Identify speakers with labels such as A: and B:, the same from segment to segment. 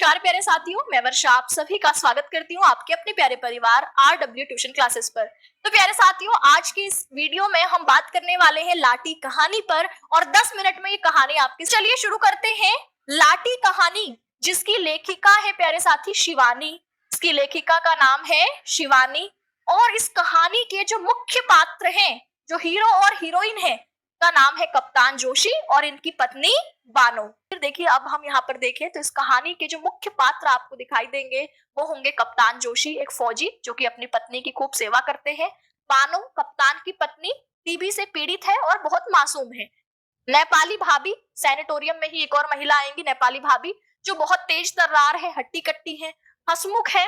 A: नमस्कार प्यारे साथियों, मैं वर्षा आप सभी का स्वागत करती हूँ आपके अपने प्यारे परिवार RW ट्यूशन क्लासेस पर। तो प्यारे साथियों, आज की इस वीडियो में हम बात करने वाले हैं लाटी कहानी पर और 10 मिनट में ये कहानी आपकी। चलिए शुरू करते हैं। लाटी कहानी, जिसकी लेखिका है प्यारे साथी शिवानी। इसकी लेखिका का नाम है शिवानी और इस कहानी के जो मुख्य पात्र हैं, जो हीरो और हीरोइन है, का नाम है कप्तान जोशी और इनकी पत्नी बानो। फिर देखिए, अब हम यहाँ पर देखें तो इस कहानी के जो मुख्य पात्र आपको दिखाई देंगे वो होंगे कप्तान जोशी, एक फौजी जो कि अपनी पत्नी की खूब सेवा करते हैं। बानो, कप्तान की पत्नी, टीबी से पीड़ित है और बहुत मासूम है। नेपाली भाभी, सैनिटोरियम में ही एक और महिला आएंगी, नेपाली भाभी, जो बहुत तेज तर्रार है, हट्टी कट्टी है, हंसमुख है,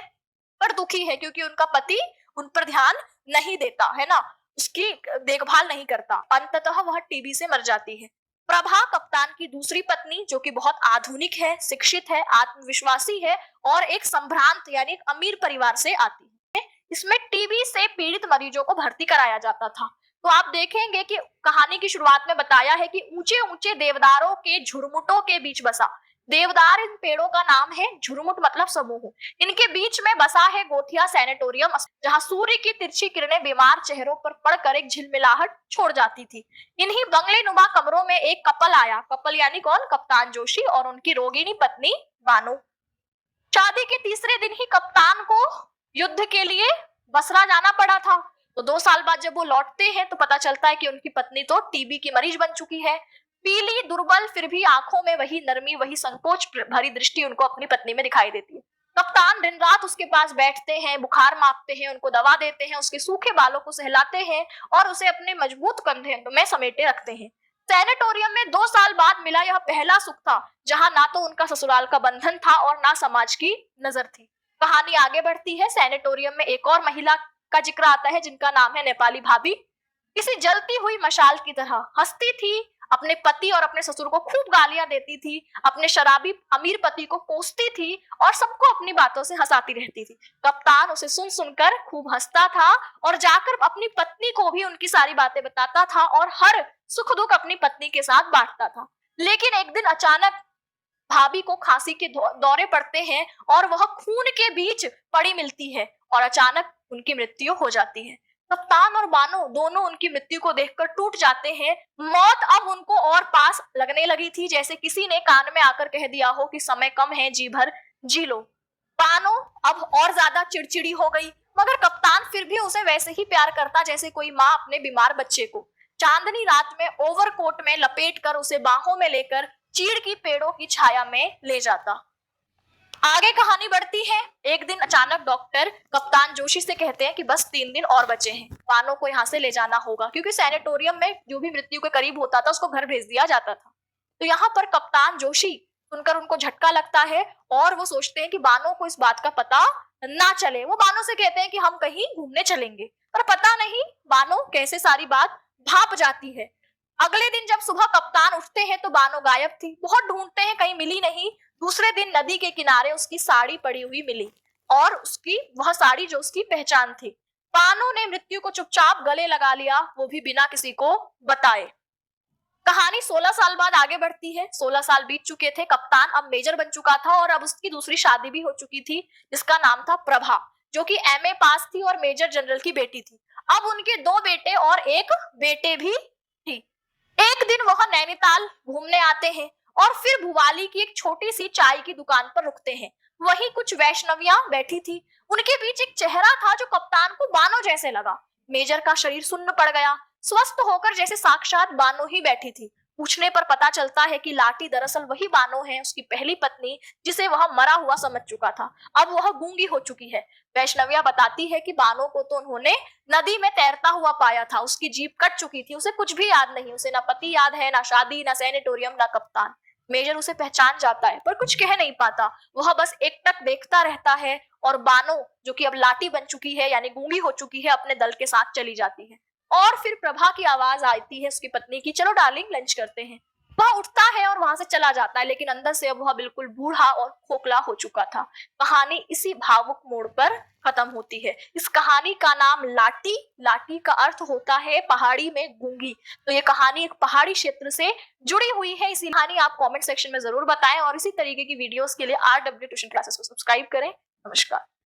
A: पर दुखी है क्योंकि उनका पति उन पर ध्यान नहीं देता है ना, उसकी देखभाल नहीं करता। अंततः वह टीबी से मर जाती है। प्रभा, कप्तान की दूसरी पत्नी, जो कि बहुत आधुनिक है, शिक्षित है, आत्मविश्वासी है और एक संभ्रांत यानी एक अमीर परिवार से आती है। इसमें टीबी से पीड़ित मरीजों को भर्ती कराया जाता था। तो आप देखेंगे कि कहानी की शुरुआत में बताया है कि ऊंचे ऊंचे देवदारों के झुरमुटों के बीच बसा। देवदार इन पेड़ों का नाम है, झुरमुट मतलब समूह। इनके बीच में बसा है गोठिया सैनिटोरियम, जहां सूर्य की तिरछी किरणें बीमार चेहरों पर पड़कर एक झिलमिलाहट छोड़ जाती थी। इन्हीं बंगले नुमा कमरों में एक कपल आया। कपल यानी कौन? कप्तान जोशी और उनकी रोगिणी पत्नी बानो। शादी के तीसरे दिन ही कप्तान को युद्ध के लिए बसरा जाना पड़ा था। तो 2 साल बाद जब वो लौटते हैं तो पता चलता है कि उनकी पत्नी तो टीबी की मरीज बन चुकी है। पीली, दुर्बल, फिर भी आंखों में वही नरमी, वही संकोच भरी दृष्टि उनको अपनी पत्नी में दिखाई देती है। कप्तान दिन रात उसके पास बैठते हैं, बुखार मापते हैं, उनको दवा देते हैं, उसके सूखे बालों को सहलाते हैं और उसे अपने मजबूत कंधे में समेटे रखते हैं। सैनिटोरियम में 2 साल बाद मिला यह पहला सुख था, जहां ना तो उनका ससुराल का बंधन था और ना समाज की नजर थी। कहानी आगे बढ़ती है। सैनिटोरियम में एक और महिला का जिक्र आता है, जिनका नाम है नेपाली भाभी। किसी जलती हुई मशाल की तरह हंसती थी, अपने पति और अपने ससुर को खूब गालियां देती थी, अपने शराबी अमीर पति को कोसती थी और सबको अपनी बातों से हंसाती रहती थी। कप्तान उसे सुन सुनकर खूब हंसता था और जाकर अपनी पत्नी को भी उनकी सारी बातें बताता था और हर सुख दुख अपनी पत्नी के साथ बांटता था। लेकिन एक दिन अचानक भाभी को खांसी के दौरे पड़ते हैं और वह खून के बीच पड़ी मिलती है और अचानक उनकी मृत्यु हो जाती है। कप्तान और बानो दोनों उनकी मृत्यु को देखकर टूट जाते हैं। मौत अब उनको और पास लगने लगी थी, जैसे किसी ने कान में आकर कह दिया हो कि समय कम है, जी भर जी लो। बानो अब और ज्यादा चिड़चिड़ी हो गई, मगर कप्तान फिर भी उसे वैसे ही प्यार करता जैसे कोई माँ अपने बीमार बच्चे को। चांदनी रात में ओवरकोट में लपेट कर उसे बाहों में लेकर चीड़ की पेड़ों की छाया में ले जाता। आगे कहानी बढ़ती है। एक दिन अचानक डॉक्टर कप्तान जोशी से कहते हैं कि बस 3 दिन और बचे हैं, बानो को यहाँ से ले जाना होगा, क्योंकि सैनिटोरियम में जो भी मृत्यु के करीब होता था उसको घर भेज दिया जाता था। तो यहाँ पर कप्तान जोशी सुनकर उनको झटका लगता है और वो सोचते हैं कि बानो को इस बात का पता ना चले। वो बानो से कहते हैं कि हम कहीं घूमने चलेंगे, पर पता नहीं बानो कैसे सारी बात भाप जाती है। अगले दिन जब सुबह कप्तान उठते हैं तो बानो गायब थी। बहुत ढूंढते हैं, कहीं मिली नहीं। दूसरे दिन नदी के किनारे उसकी साड़ी पड़ी हुई मिली और उसकी वह साड़ी जो उसकी पहचान थी। बानो ने मृत्यु को चुपचाप गले लगा लिया, वो भी बिना किसी को बताए। कहानी 16 साल बाद आगे बढ़ती है। 16 साल बीत चुके थे। कप्तान अब मेजर बन चुका था और अब उसकी दूसरी शादी भी हो चुकी थी, जिसका नाम था प्रभा, जो कि MA पास थी और मेजर जनरल की बेटी थी। अब उनके 2 बेटे और एक बेटे भी थी। एक दिन वह नैनीताल घूमने आते हैं और फिर भुवाली की एक छोटी सी चाय की दुकान पर रुकते हैं। वहीं कुछ वैष्णवियां बैठी थी। उनके बीच एक चेहरा था जो कप्तान को बानो जैसे लगा। मेजर का शरीर सुन्न पड़ गया, स्वस्थ होकर जैसे साक्षात बानो ही बैठी थी। पूछने पर पता चलता है कि लाटी दरअसल वही बानो है, उसकी पहली पत्नी, जिसे वह मरा हुआ समझ चुका था। अब वह गूंगी हो चुकी है। वैष्णविया बताती है कि बानो को तो उन्होंने नदी में तैरता हुआ पाया था, उसकी जीभ कट चुकी थी, उसे कुछ भी याद नहीं, उसे ना पति याद है, ना शादी, ना सैनिटोरियम, ना कप्तान। मेजर उसे पहचान जाता है पर कुछ कह नहीं पाता, वह बस एकटक देखता रहता है और बानो, जो कि अब लाटी बन चुकी है यानी गूंगी हो चुकी है, अपने दल के साथ चली जाती है। और फिर प्रभा की आवाज आती है उसकी पत्नी की, चलो डार्लिंग लंच करते हैं। वह उठता है और वहां से चला जाता है, लेकिन अंदर से अब वह बिल्कुल बूढ़ा और खोखला हो चुका था। कहानी इसी भावुक मोड़ पर खत्म होती है। इस कहानी का नाम लाटी, लाटी का अर्थ होता है पहाड़ी में गूंगी। तो ये कहानी एक पहाड़ी क्षेत्र से जुड़ी हुई है। इसी कहानी आप कमेंट सेक्शन में जरूर बताएं और इसी तरीके की वीडियोस के लिए RW ट्यूशन क्लासेस को सब्सक्राइब करें। नमस्कार।